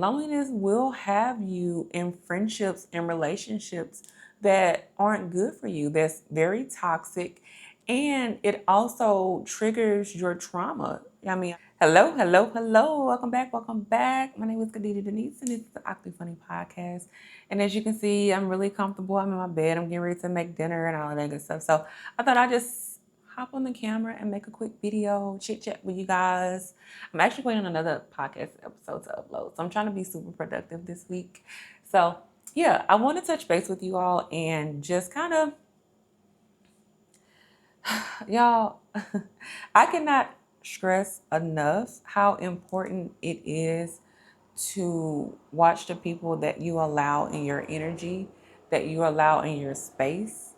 Loneliness will have you in friendships and relationships that aren't good for you, that's very toxic, and it also triggers your trauma. I mean, hello, hello, hello. Welcome back, welcome back. My name is Khadija Denise, and this is the Octly Funny Podcast. And as you can see, I'm really comfortable. I'm in my bed. I'm getting ready to make dinner and all of that good stuff. So I thought I'd just hop on the camera and make a quick video, chit chat with you guys. I'm actually waiting on another podcast episode to upload. So I'm trying to be super productive this week. So yeah, I want to touch base with you all and just kind of, y'all, I cannot stress enough how important it is to watch the people that you allow in your energy, that you allow in your space.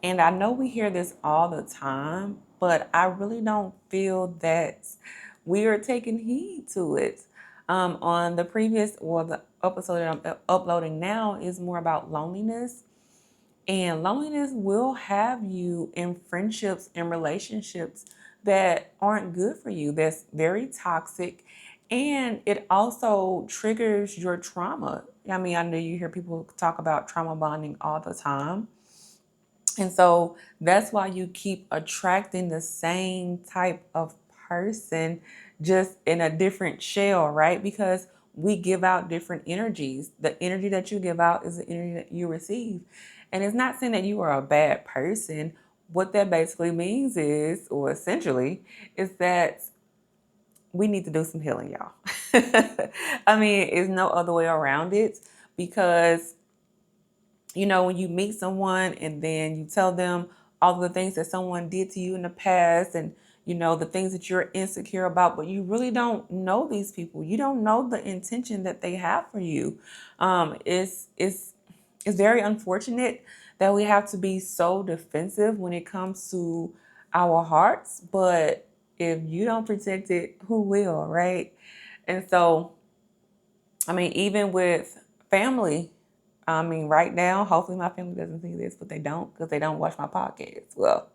And I know we hear this all the time, but I really don't feel that we are taking heed to it. On the previous or the episode that I'm uploading now is more about loneliness. And loneliness will have you in friendships and relationships that aren't good for you, that's very toxic. And it also triggers your trauma. I mean, I know you hear people talk about trauma bonding all the time. And so that's why you keep attracting the same type of person, just in a different shell, right? Because we give out different energies. The energy that you give out is the energy that you receive. And it's not saying that you are a bad person. What that basically means is, or essentially, is that we need to do some healing, y'all. I mean, there's no other way around it, because when you meet someone and then you tell them all the things that someone did to you in the past, and the things that you're insecure about, but you really don't know these people. You don't know the intention that they have for you. It's very unfortunate that we have to be so defensive when it comes to our hearts, but if you don't protect it, who will, right? And so, I mean, even with family, I mean, right now, hopefully my family doesn't see this, but they don't, because they don't watch my podcast. Well,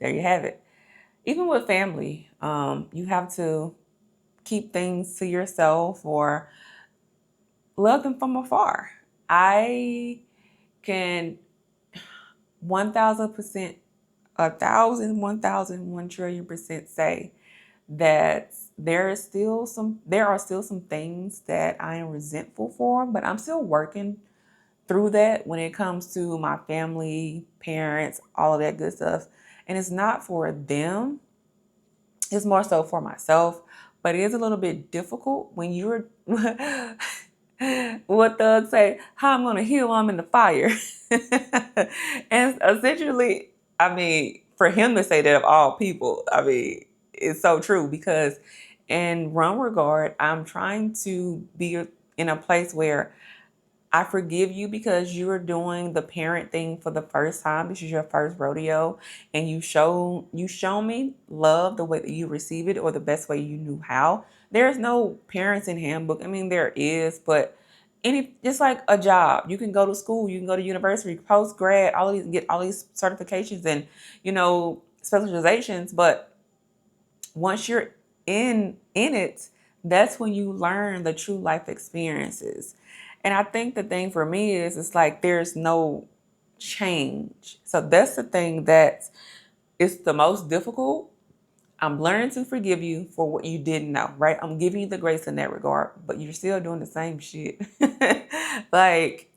there you have it. Even with family, you have to keep things to yourself or love them from afar. I can 1000%, 1,000, 1,000, 1,000,000,000% say that there are still some things that I am resentful for, but I'm still working through that when it comes to my family, parents, all of that good stuff. And it's not for them, it's more so for myself. But it is a little bit difficult when you're what thugs say, how I'm gonna heal while I'm in the fire. And essentially, I mean, for him to say that of all people, I mean, it's so true, because in one regard, I'm trying to be in a place where I forgive you because you are doing the parent thing for the first time. This is your first rodeo, and you show me love the way that you receive it, or the best way you knew how. There's no parenting handbook. I mean, there is, but just like a job, you can go to school, you can go to university, post grad, all of these, get all these certifications and specializations. But once you're in it, that's when you learn the true life experiences. And I think the thing for me is, it's like there's no change. So that's the thing that is the most difficult. I'm learning to forgive you for what you didn't know, right? I'm giving you the grace in that regard, but you're still doing the same shit. Like,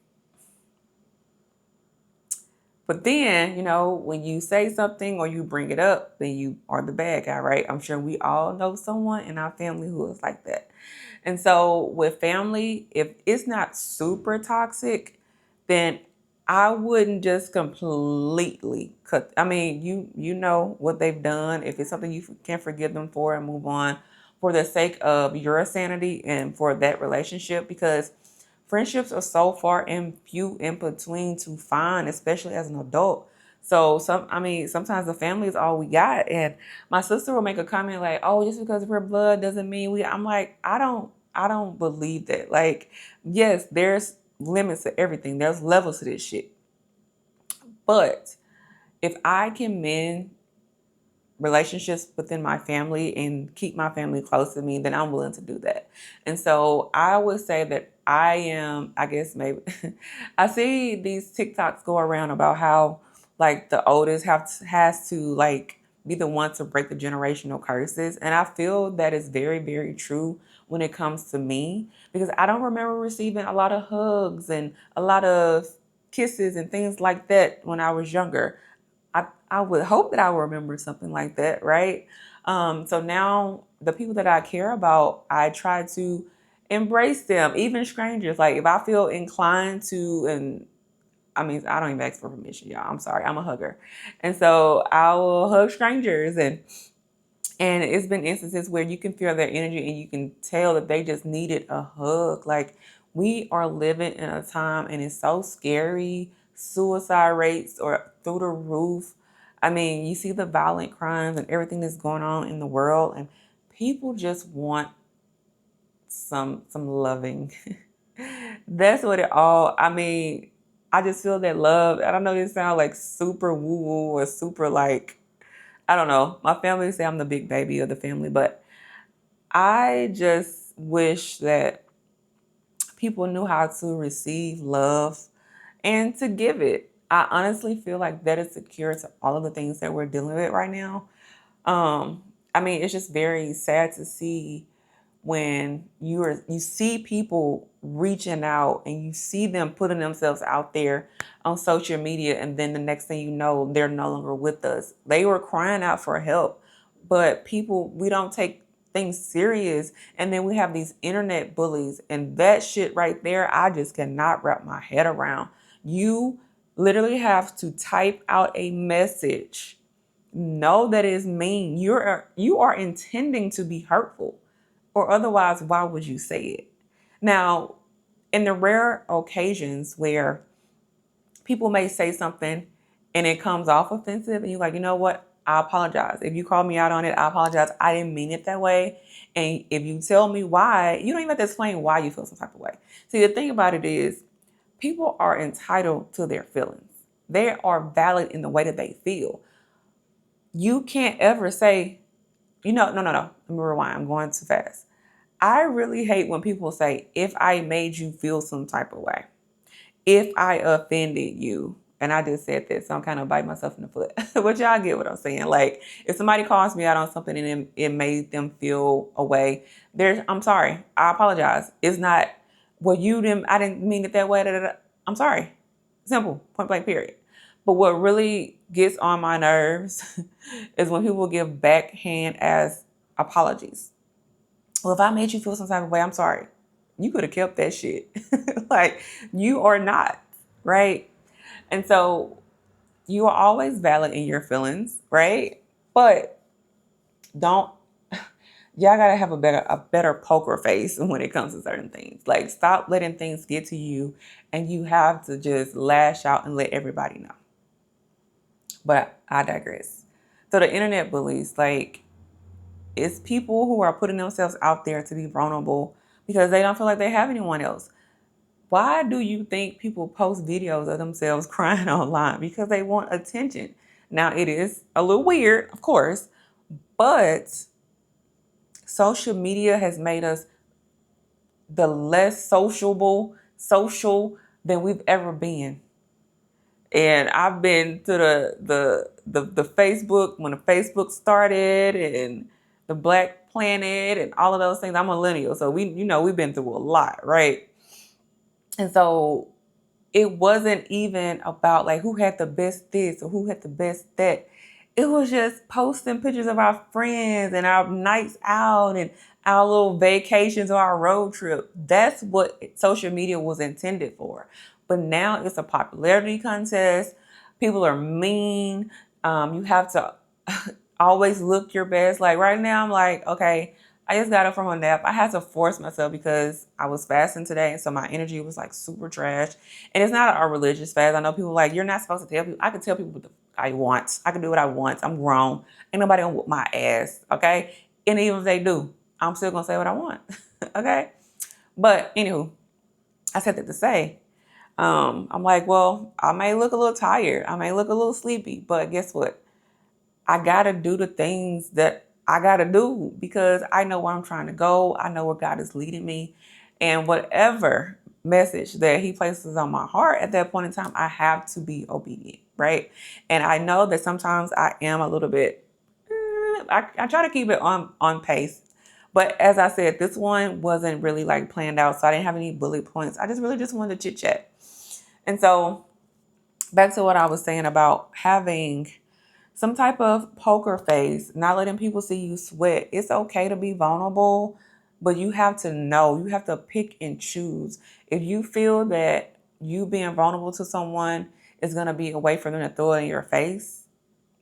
but then, when you say something or you bring it up, then you are the bad guy, right? I'm sure we all know someone in our family who is like that. And so with family, if it's not super toxic, then I wouldn't just completely cut. I mean, you know what they've done. If it's something you can forgive them for and move on for the sake of your sanity and for that relationship, because friendships are so far and few in between to find, especially as an adult. So sometimes the family is all we got. And my sister will make a comment like, "Oh, just because we're blood doesn't mean we." I'm like, I don't believe that. Like, yes, there's limits to everything. There's levels to this shit. But if I can mend relationships within my family and keep my family close to me, then I'm willing to do that. And so I would say that I am, I guess maybe, I see these TikToks go around about how like the oldest has to like be the one to break the generational curses. And I feel that is very, very true when it comes to me, because I don't remember receiving a lot of hugs and a lot of kisses and things like that when I was younger. I would hope that I will remember something like that, right? So now the people that I care about, I try to embrace them, even strangers. Like if I feel inclined to, and I mean, I don't even ask for permission, y'all. I'm sorry, I'm a hugger. And so I will hug strangers, and it's been instances where you can feel their energy and you can tell that they just needed a hug. Like we are living in a time and it's so scary. Suicide rates are through the roof. I mean, you see the violent crimes and everything that's going on in the world, and people just want some loving. That's what it all, I mean, I just feel that love. I don't know, it sounds like super woo woo or super like, I don't know. My family say I'm the big baby of the family, but I just wish that people knew how to receive love and to give it. I honestly feel like that is the cure to all of the things that we're dealing with right now. Um, I mean, it's just very sad to see when you see people reaching out and you see them putting themselves out there on social media, and then the next thing you know, they're no longer with us. They were crying out for help, but people, we don't take things serious, and then we have these internet bullies, and that shit right there, I just cannot wrap my head around. You literally have to type out a message, know that is mean. You are intending to be hurtful, or otherwise, why would you say it? Now, in the rare occasions where people may say something and it comes off offensive, and you're like, you know what? I apologize. If you call me out on it, I apologize. I didn't mean it that way. And if you tell me why, you don't even have to explain why you feel some type of way. See, the thing about it is, people are entitled to their feelings. They are valid in the way that they feel. You can't ever say, no. Let me rewind. I'm going too fast. I really hate when people say, if I made you feel some type of way, if I offended you. And I just said this, so I'm kind of biting myself in the foot. But y'all get what I'm saying. Like, if somebody calls me out on something and it made them feel a way, I'm sorry. I apologize. It's not, well, I didn't mean it that way. Da, da, da. I'm sorry. Simple, point blank, period. But what really gets on my nerves is when people give backhand as apologies. Well, if I made you feel some type of way, I'm sorry. You could have kept that shit. Like, you are not, right? And so you are always valid in your feelings, right? But don't y'all gotta have a better poker face when it comes to certain things. Like, stop letting things get to you, and you have to just lash out and let everybody know. But I digress. So the internet bullies, like, it's people who are putting themselves out there to be vulnerable because they don't feel like they have anyone else. Why do you think people post videos of themselves crying online? Because they want attention. Now, it is a little weird, of course, but social media has made us the less social than we've ever been. And I've been to the Facebook when the Facebook started, and the Black Planet and all of those things. I'm a millennial, so we've been through a lot, right? And so it wasn't even about like who had the best this or who had the best that. It was just posting pictures of our friends and our nights out and our little vacations or our road trip. That's what social media was intended for. But now it's a popularity contest. People are mean. You have to always look your best. Like right now, I'm like, okay, I just got up from a nap. I had to force myself because I was fasting today. And so my energy was like super trash. And it's not a religious fast. I know people like, you're not supposed to tell people. I can tell people what I want. I can do what I want. I'm grown. Ain't nobody gonna whoop my ass. Okay. And even if they do, I'm still gonna say what I want. Okay. But anywho, I said that to say, I'm like, well, I may look a little tired. I may look a little sleepy, but guess what? I gotta do the things that I gotta do because I know where I'm trying to go. I know where God is leading me. And whatever message that He places on my heart at that point in time, I have to be obedient, right? And I know that sometimes I am a little bit, I try to keep it on pace. But as I said, this one wasn't really like planned out. So I didn't have any bullet points. I just really just wanted to chit chat. And so back to what I was saying about having some type of poker face, not letting people see you sweat. It's okay to be vulnerable, but you have to know, you have to pick and choose. If you feel that you being vulnerable to someone is going to be a way for them to throw it in your face,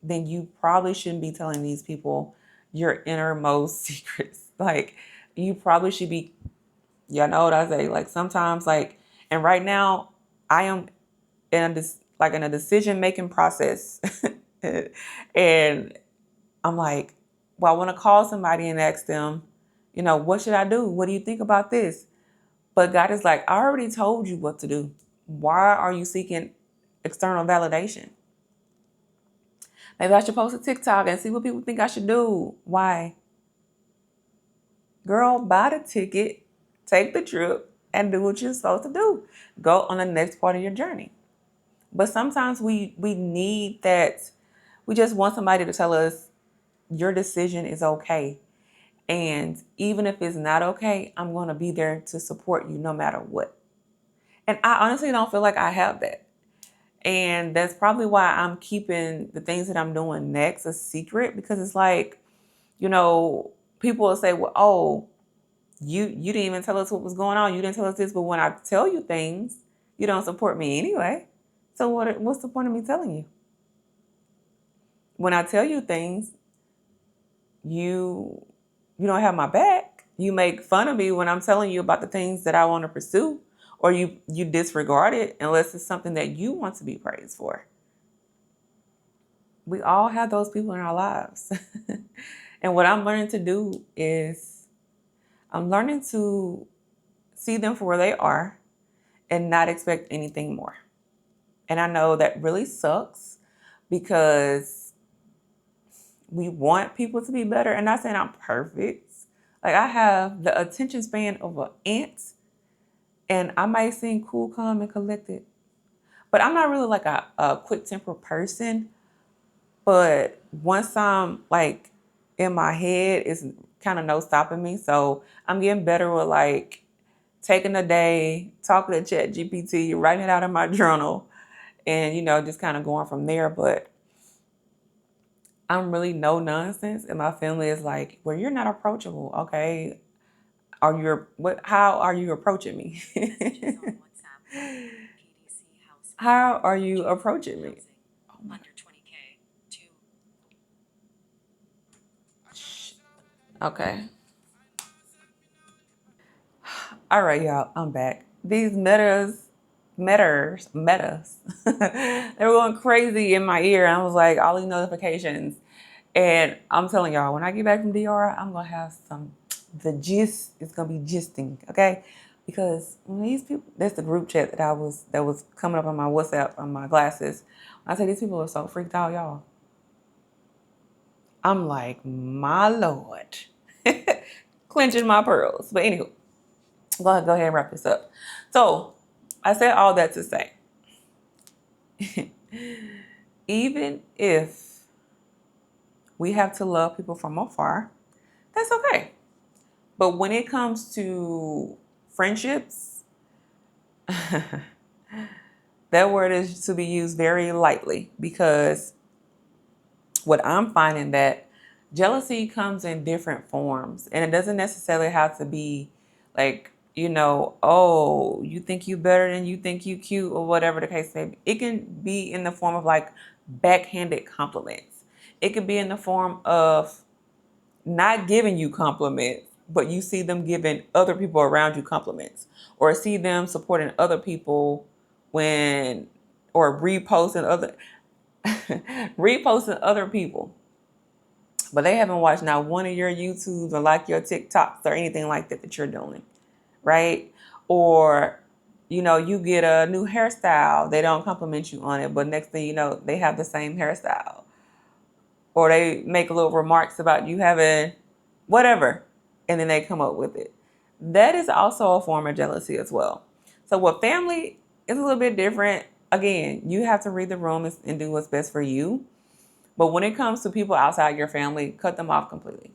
then you probably shouldn't be telling these people your innermost secrets. Like, you probably should be, y'all know what I say, like sometimes, like, and right now I am in a decision making process. And I'm like, well, I want to call somebody and ask them, what should I do? What do you think about this? But God is like, I already told you what to do. Why are you seeking external validation? Maybe I should post a TikTok and see what people think I should do. Why? Girl, buy the ticket, take the trip, and do what you're supposed to do. Go on the next part of your journey. But sometimes we need that. We just want somebody to tell us your decision is okay. And even if it's not okay, I'm going to be there to support you no matter what. And I honestly don't feel like I have that. And that's probably why I'm keeping the things that I'm doing next a secret, because it's like, you know, people will say, well, oh, you didn't even tell us what was going on. You didn't tell us this. But when I tell you things, you don't support me anyway. So what's the point of me telling you? When I tell you things, you you don't have my back. You make fun of me when I'm telling you about the things that I want to pursue, or you disregard it unless it's something that you want to be praised for. We all have those people in our lives. And what I'm learning to do is I'm learning to see them for where they are and not expect anything more. And I know that really sucks because we want people to be better. And not saying I'm perfect. Like, I have the attention span of an ant, and I might seem cool, calm, and collected. But I'm not really like a quick tempered person. But once I'm like in my head, it's kind of no stopping me. So I'm getting better with like taking a day, talking to Chat GPT, writing it out in my journal, and just kind of going from there. But I'm really no nonsense, and my family is like, "Well, you're not approachable, okay? How are you approaching me? How are you approaching me?" Okay. All right, y'all. I'm back. These metas, they were going crazy in my ear. I was like, all these notifications. And I'm telling y'all, when I get back from DR, I'm gonna have the gist is gonna be gisting, okay? Because when these people, that's the group chat that was coming up on my WhatsApp on my glasses. When I say these people are so freaked out, y'all. I'm like, my Lord. Clenching my pearls. But anywho, go ahead and wrap this up. So I said all that to say, even if we have to love people from afar, that's okay. But when it comes to friendships, that word is to be used very lightly, because what I'm finding that jealousy comes in different forms, and it doesn't necessarily have to be like, oh, you think you better than you think you cute, or whatever the case may be. It can be in the form of like backhanded compliments. It could be in the form of not giving you compliments, but you see them giving other people around you compliments, or see them supporting other people when, or reposting other people, but they haven't watched not one of your YouTubes or like your TikToks or anything like that you're doing, right? Or, you get a new hairstyle, they don't compliment you on it, but next thing you know, they have the same hairstyle. or they make little remarks about you having whatever, and then they come up with it. That is also a form of jealousy as well. So with family, it's a little bit different. Again, you have to read the room and do what's best for you. But when it comes to people outside your family, cut them off completely.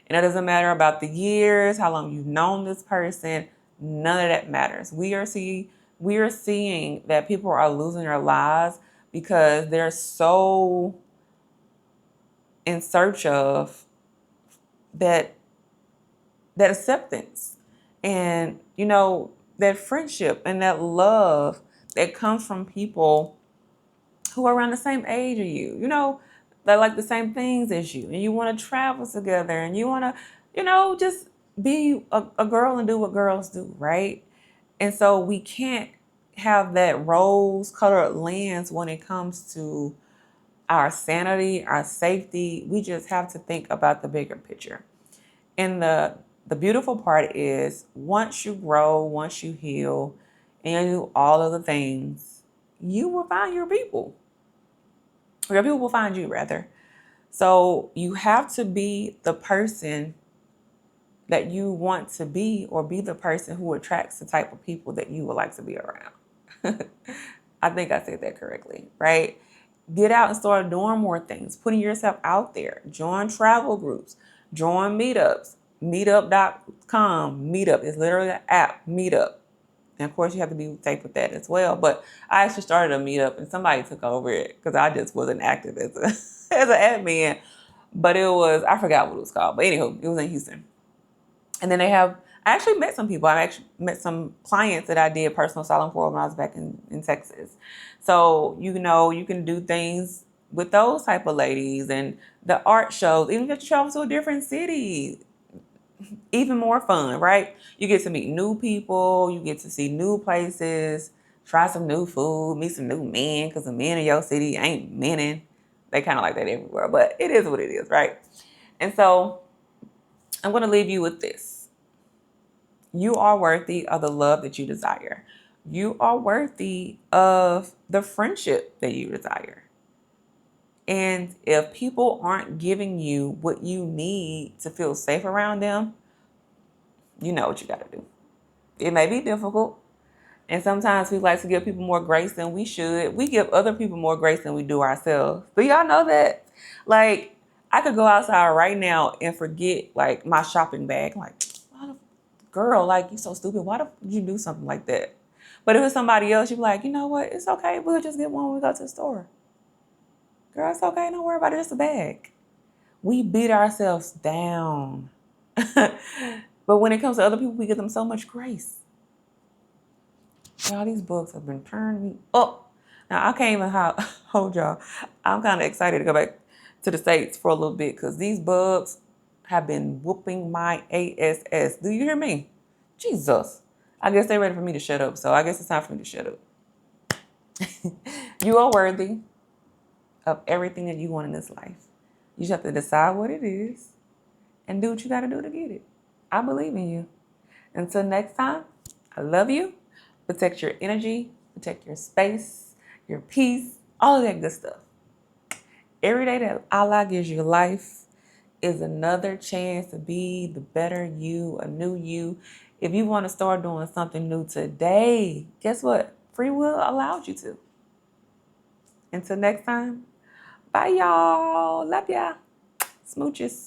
And it doesn't matter about the years, how long you've known this person. None of that matters. We are seeing that people are losing their lives because they're so in search of that acceptance and that friendship and that love that comes from people who are around the same age as you, that like the same things as you, and you want to travel together, and you want to, just be a girl and do what girls do, right? And so we can't have that rose-colored lens when it comes to our sanity, our safety. We just have to think about the bigger picture. And the beautiful part is once you grow, once you heal, and you do all of the things, you will find your people. Your people will find you, rather. So you have to be the person that you want to be, or be the person who attracts the type of people that you would like to be around. I think I said that correctly, right? Get out and start doing more things, putting yourself out there. Join travel groups, join meetups, meetup.com. Meetup is literally an app, Meetup. And of course, you have to be safe with that as well. But I actually started a meetup and somebody took over it because I just wasn't active as as an admin. But I forgot what it was called. But anywho, it was in Houston. And then I actually met some people. I actually met some clients that I did personal styling for when I was back in Texas. So, you can do things with those type of ladies, and the art shows, even if you travel to a different city, even more fun, right? You get to meet new people, you get to see new places, try some new food, meet some new men, because the men in your city ain't menin. They kind of like that everywhere, but it is what it is, right? And so I'm going to leave you with this. You are worthy of the love that you desire. You are worthy of the friendship that you desire. And if people aren't giving you what you need to feel safe around them, you know what you got to do. It may be difficult. And sometimes we like to give people more grace than we should. We give other people more grace than we do ourselves. Do y'all know that? Like, I could go outside right now and forget, like, my shopping bag. Like, girl, like, you so stupid. Why did you do something like that? But if it's somebody else, you'd be like, you know what? It's okay. We'll just get one when we go to the store. Girl, it's okay. Don't worry about it. It's a bag. We beat ourselves down. But when it comes to other people, we give them so much grace. Y'all, these books have been turning me up. Now, I can't even hold y'all. I'm kind of excited to go back to the States for a little bit because these bugs have been whooping my ass. Do you hear me? Jesus. I guess they're ready for me to shut up. So I guess it's time for me to shut up. You are worthy of everything that you want in this life. You just have to decide what it is and do what you got to do to get it. I believe in you. Until next time, I love you. Protect your energy, protect your space, your peace, all of that good stuff. Every day that Allah gives you life is another chance to be the better you, a new you. If you want to start doing something new today, guess what? Free will allows you to. Until next time, bye y'all. Love ya. Smooches.